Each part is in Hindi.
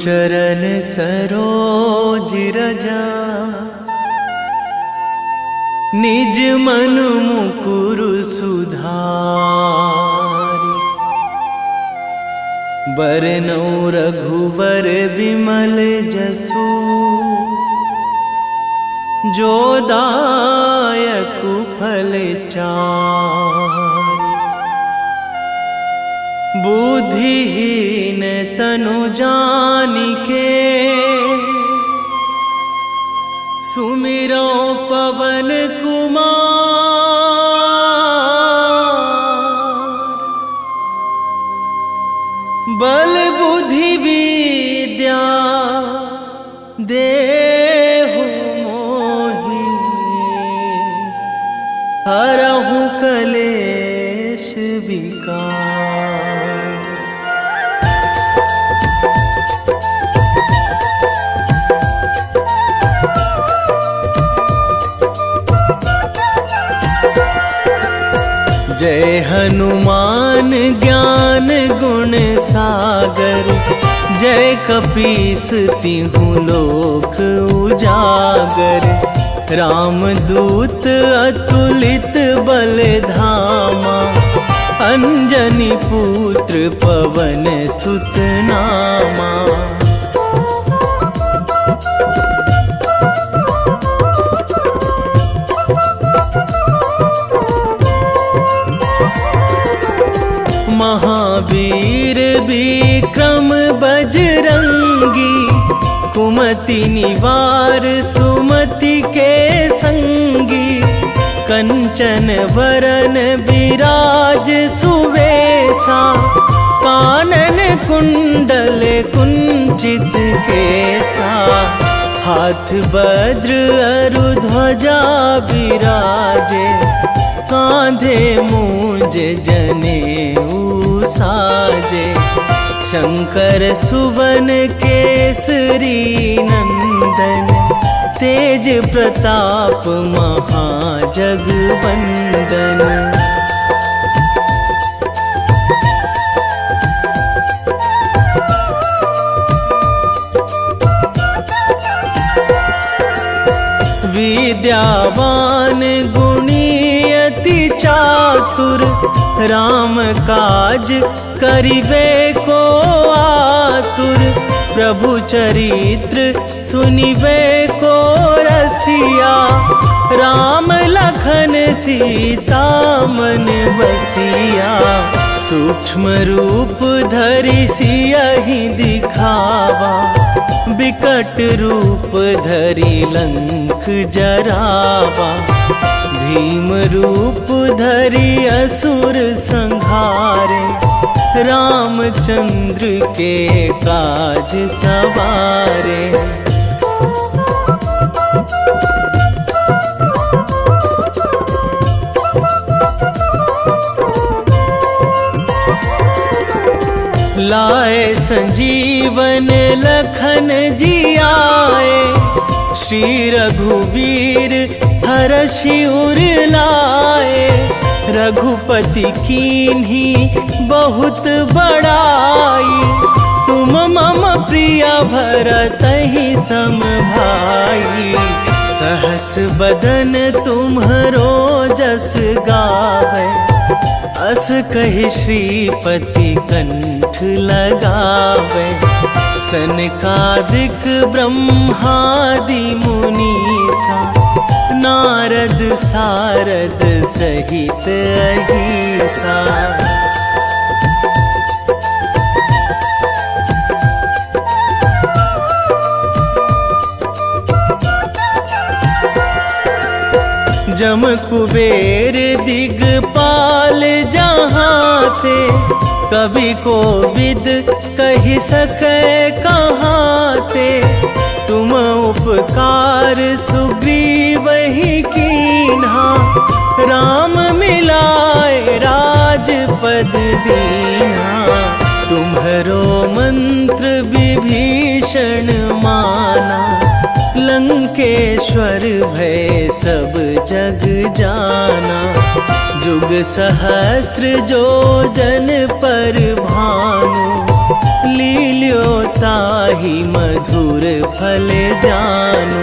चरण सरोज रजा, निज मन मुकुर सुधारि। बरनउँ रघुवर बिमल जसु, जो दायक फल चारि। बुद्धिहीन तनु जानिके, सुमिरो पवन कुमार। बल बुद्धि विद्या देहु मोहि, हरहु कलेश विकार। जय हनुमान ज्ञान गुण सागर, जय कपीस तिहु लोक उजागर। रामदूत अतुलित बल धामा, अंजनी पुत्र पवन सुत नामा। महावीर विक्रम बजरंगी, कुमति निवार सुमति के संगी। कंचन वरन विराज सुवेशा, कानन कुंडल कुंचित केसा। हाथ वज्र अरु ध्वजा बिराजे, कांधे मूंज जनेऊ साजे। शंकर सुवन केसरी नंदन, तेज प्रताप महाजगवंदन। विद्यावान गुणी अति चातुर, राम काज करिबे को आतुर। प्रभु चरित्र सुनिबे को रसिया, राम लखन सीता मन बसिया। सूक्ष्म रूप धरि सियहि दिखावा, विकट रूप धरि लंक जरावा। भीम रूप धरि असुर संहारे, रामचंद्र के काज सवारे। लाए संजीवन लखन जियाए, श्री रघुवीर हरषि उर लाए। रघुपति कीन्ही बहुत बड़ाई, तुम मम प्रिय भरतहि सम भाई। सहस बदन तुम्हरो जस गावै, अस कहि श्रीपति कंठ लगावै। सनकादिक ब्रह्मादि मुनीसा, नारद सारद सहित अहिसा। जम कुबेर दिगपाल जहाँ थे, कवि कोविद कहि सकै कहाँ ते। तुम उपकार सुग्रीवहि कीन्हा, राम मिलाए राजपद दीन्हा। तुम्हरो मंत्र विभीषण माना, लंकेश्वर भय सब जग जाना। जुग सहस्र जो जन पर भानु, लील्यो ताहि मधुर फल जानू।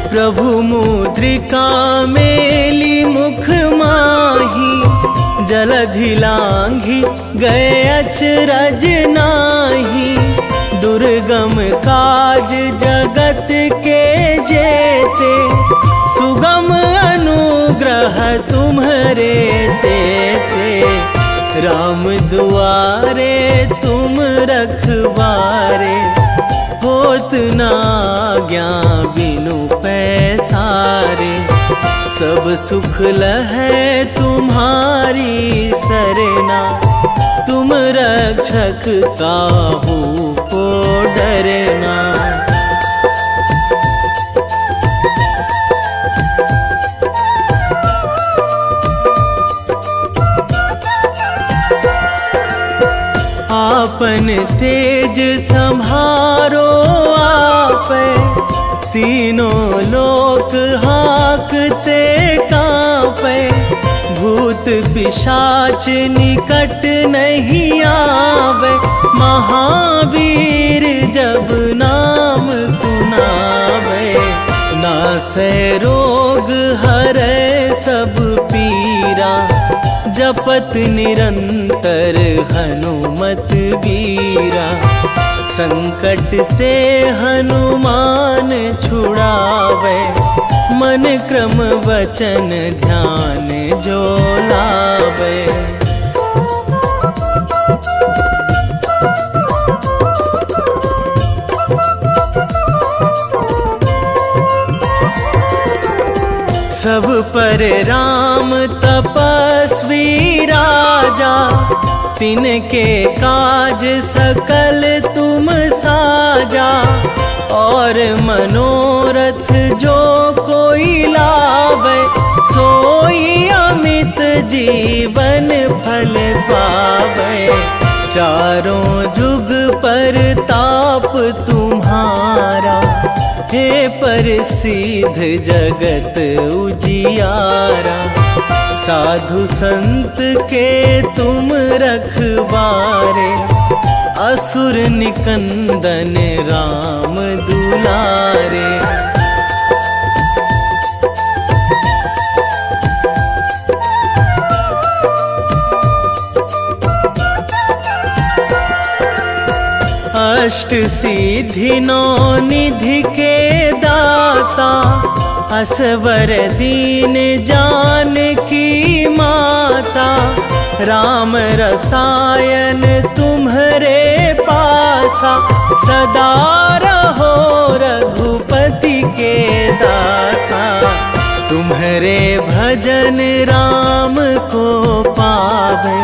प्रभु मुद्रिका मेली मुख माही, जलधि लांघी गए अचरज नाही। दुर्गम काज जगत के जेते, सुगम अनुग्रह तुम्हरे तेते। राम दुआरे तुम रखवारे, होत ना आज्ञा बिनु पैसारे। सब सुख लहै तुम्हारी सरना, तुम रक्षक काहू को डरना। आपन तेज संहारो आपै, तीनों लोक हाकते कांपै। भूत पिशाच निकट नहीं आवे, महावीर जब नाम सुनावे। नासै रोग हरै सब पीरा, जपत निरंतर हनुमत बीरा। संकट ते हनुमान छुड़ावे, मन क्रम वचन ध्यान जो लावे। सब पर राम तपस्वी राजा, तिनके काज सकल तुम साजा। और मनोरथ जो कोई लावे, सोई अमित जीवन फल पावे। चारों जुग पर ताप तुम्हारा, हे प्रसिद्ध जगत उजियारा। साधु संत के तुम रखवारे, असुर निकंदन राम दुलारे। अष्ट सिद्धि नौ निधि के दाता, असवर दीन जानकी माता। राम रसायन तुम्हरे पासा, सदा रहो रघुपति के दासा। तुम्हरे भजन राम को पावे,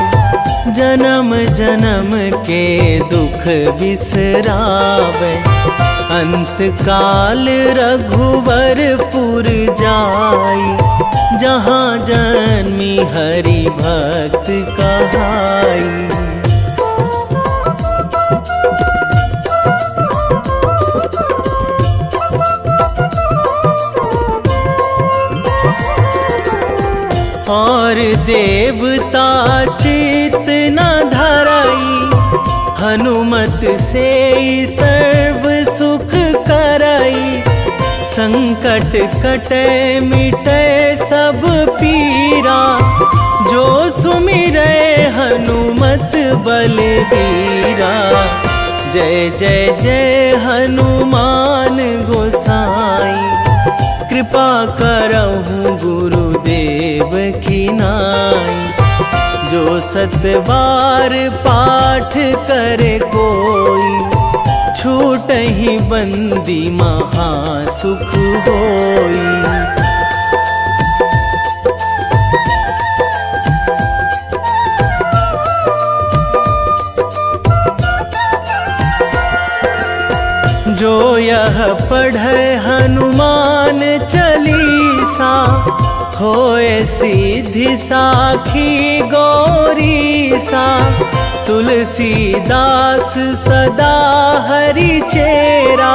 जन्म जन्म के दुख बिसरावे। अंत काल रघुवरपुर जाई, जहाँ जन्मी हरि भक्त कहाई। और देवता चित न धराई, हनुमत से सर्व सुख कराई। संकट कटे मिटे सब पीरा, जो सुमिरै हनुमत बलबीरा। जय जय जय हनुमान गोसाई, कृपा करहु गुरुदेव की नाई। जो सतबार पाठ करे कोई, छूटहि बंदी महासुख होई। जो यह पढ़े हनुमान चालीसा, होए सीधी साखी गौरीसा। तुलसीदास सदा हरि चेरा,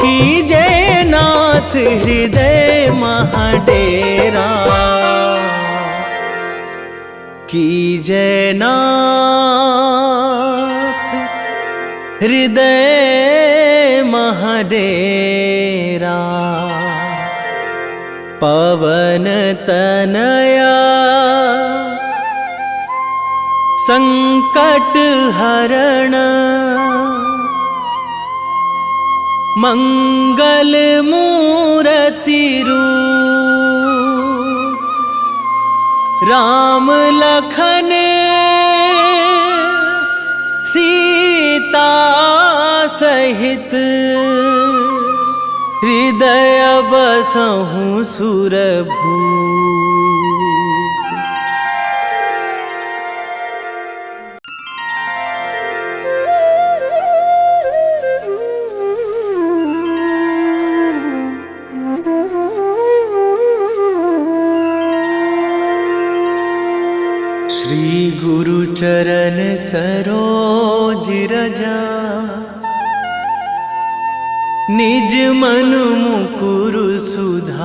कीजे नाथ हृदय महाडेरा, कीजे नाथ हृदय महाडेरा। पवन तनया संकट हरण, मंगल मूर्ति रूप, राम लखन सीता सहित, हृदय बसहु सुरभूप। श्री गुरु चरण सरोज रजा, निज मन मुकुर सुधारि।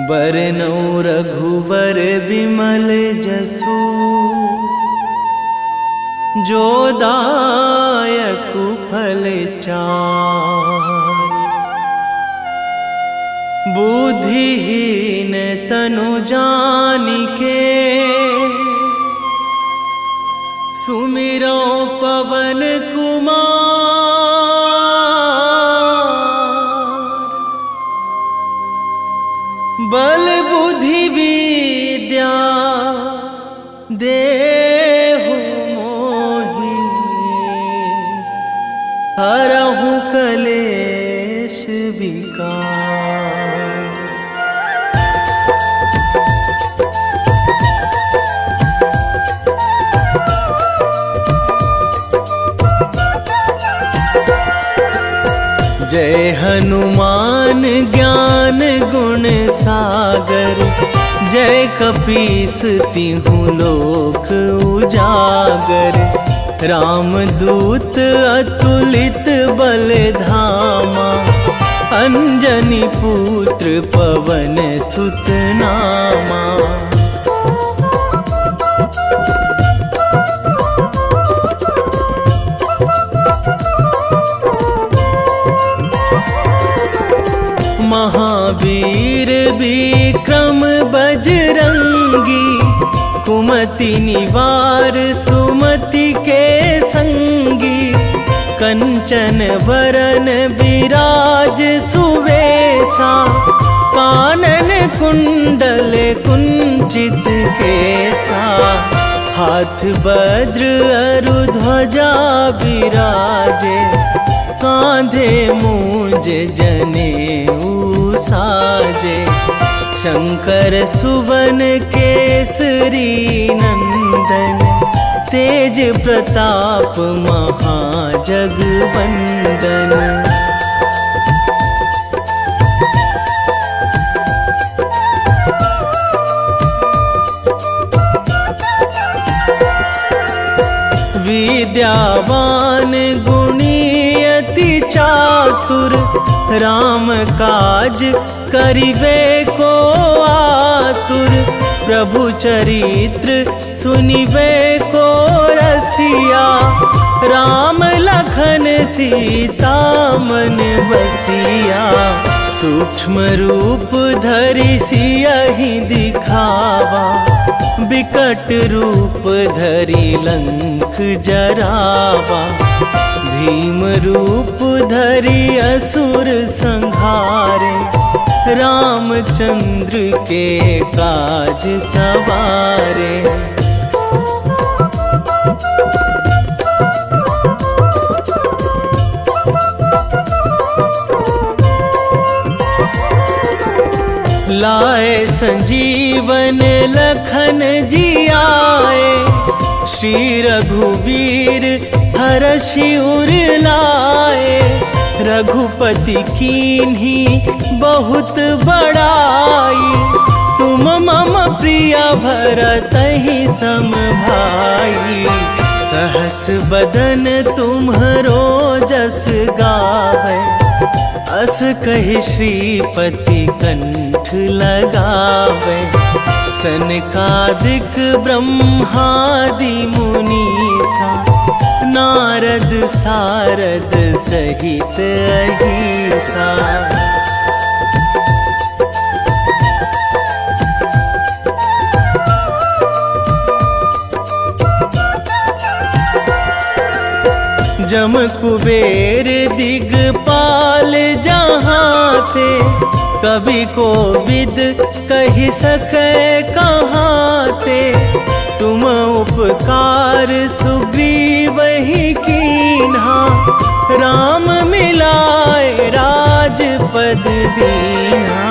बरनौ रघुवर बिमल जसु, जो दायक फल चारि। बुद्धिहीन तनु जानिके, सुमिरो पवन कुमार। बल बुद्धि विद्या देहु मोहि, हरहु कलेश विकार। जय हनुमान ज्ञान गुण सागर, जय कपीस तिहु लोक उजागर। रामदूत अतुलित बल धामा, अंजनी पुत्र पवन सुत नामा। महावीर विक्रम बजरंगी, कुमति निवार सुमति के संगी। कंचन वरन विराज सुवेशा, कानन कुंडल कुंचित केसा। हाथ वज्र अरु ध्वजा बिराजे, कांधे मूंज जनेऊ साजे। शंकर सुवन केसरी नंदन, तेज प्रताप महाजगवंदन। विद्यावान गुणी अति चातुर, राम काज करिबे को आतुर। प्रभु चरित्र सुनिबे को रसिया, राम लखन सीता मन बसिया। सूक्ष्म रूप धरि सियहि दिखावा, बिकट रूप धरि लंक जरावा। भीम रूप धरि असुर संहारे, रामचंद्र के काज सवारे। लाए संजीवन लखन जियाए, श्री रघुवीर हरषि उर लाए। रघुपति कीन्ही बहुत बड़ाई, तुम मम प्रिय भरतहि सम भाई। सहस बदन तुम्हरो जस गावे, अस कहि श्रीपति कंठ लगावे। सनकादिक ब्रह्मादि मुनीसा, नारद सारद सहित अहिसा। जम कुबेर दिगपाल जहाँ थे, कवि को विद कहि सकै कहाँ थे। तुम उपकार सुग्रीव ही कीन्हा, राम मिलाए राजपद दीन्हा।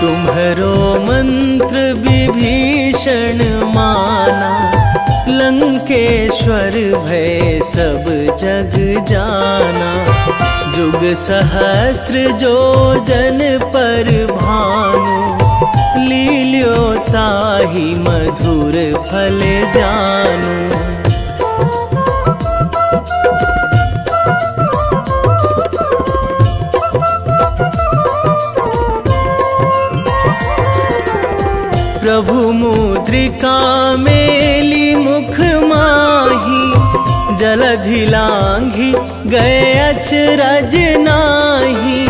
तुम्हरो मंत्र विभीषण माना, लंकेश्वर भय सब जग जाना। जुग सहस्त्र जो जन पर भानु, लील्यो ताहि मधुर फल जानु। प्रभु मुद्रिका मेली मुख माही, जलधि लांघि गए अचरज नाही।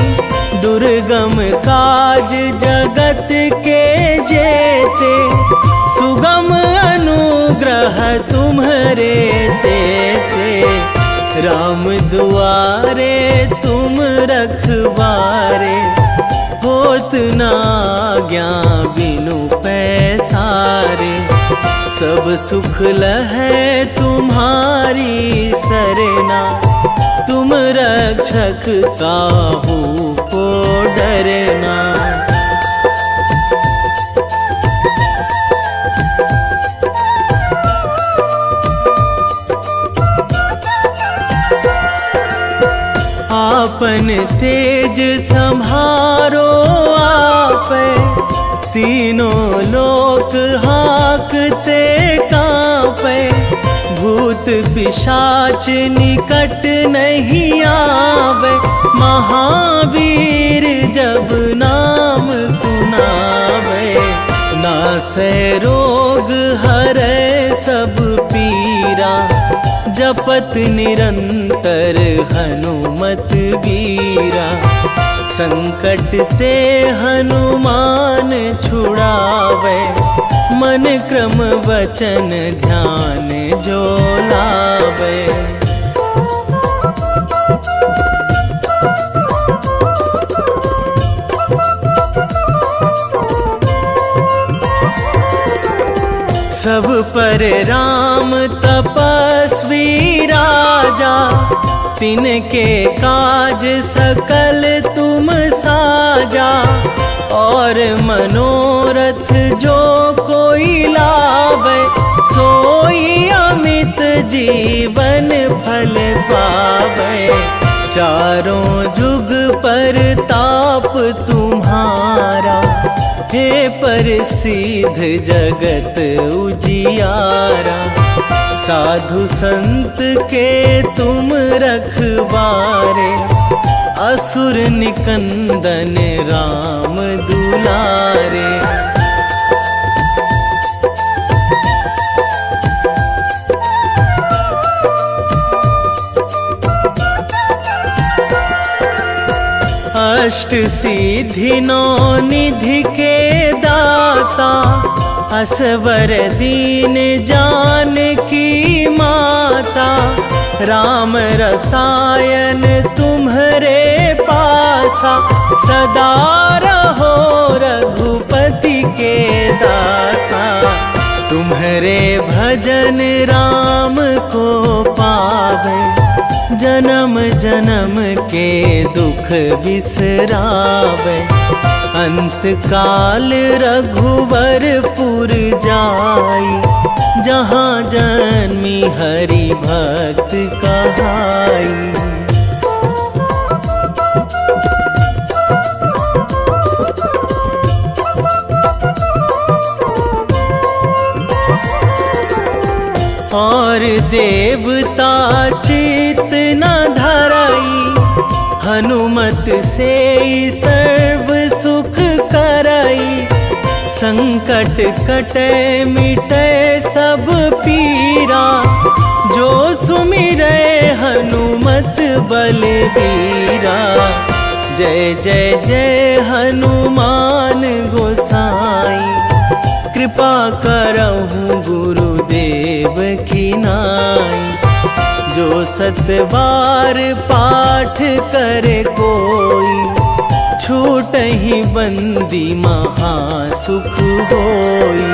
दुर्गम काज जगत के जेते, सुगम अनुग्रह तुम्हरे तेते। राम दुआरे तुम रखवारे, होत न आज्ञा बिनु पैसारे। सब सुख लहै तुम्हारी सरना, तुम रक्षक काहू को डरना। आपन तेज संभारो आपै, तीनों लोक हाकते कांपै। भूत पिशाच निकट नहीं आवे, महावीर जब नाम सुनावे। नासै रोग हरै सब पीरा, जपत निरंतर हनुमत बीरा। संकट ते हनुमान छुड़ावे, मन क्रम वचन ध्यान जो लावे। सब पर राम तपस्वी राजा, तिनके काज सकल तुम साजा। और मनोरथ जो कोई लावे, सोई अमित जीवन फल पावे। चारों जुग पर ताप तुम्हारा, हे प्रसिद्ध जगत उजियारा। साधु संत के तुम रखवारे, असुर निकंदन राम दुलारे। अष्ट सिद्धि नौ निधि के दाता, असवर दीन जानकी माता। राम रसायन तुम्हरे पासा, सदा रहो रघुपति के दासा। तुम्हरे भजन राम को पावे, जन्म जन्म के दुख बिसरावे। अंत काल रघुवरपुर जाई, जहाँ जन्मी हरि भक्त कहाई। और देवता चित न धराई, हनुमत से सर्व सुख कराई। संकट कटे मिटे सब पीरा, जो सुमिरै हनुमत बलबीरा। जय जय जय हनुमान गोसाई, कृपा करहु गुरुदेव की नाई। जो सतबार पाठ करे कोई, छूटहि बंदी महासुख होई।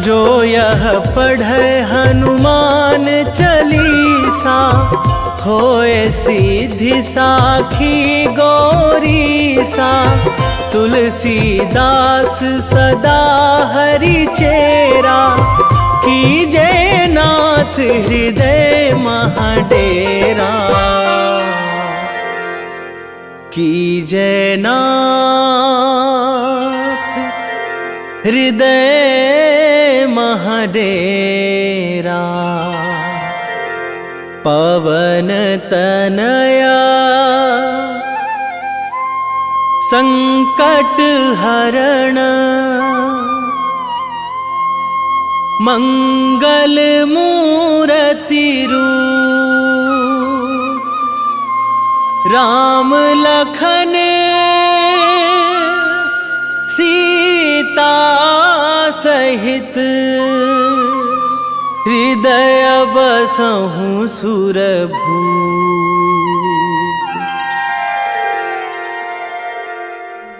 जो यह पढ़े हनुमान चालीसा, होए सिद्धि साखी गौरीसा। तुलसीदास सदा हरि चेरा, कीजे नाथ हृदय महाडेरा। कीजे नाथ हृदय महाडेरा। पवन तनया संकट हरण, मंगल मूरति रूप। राम लखन सीता सहित, हृदय बसहु सुरभूप।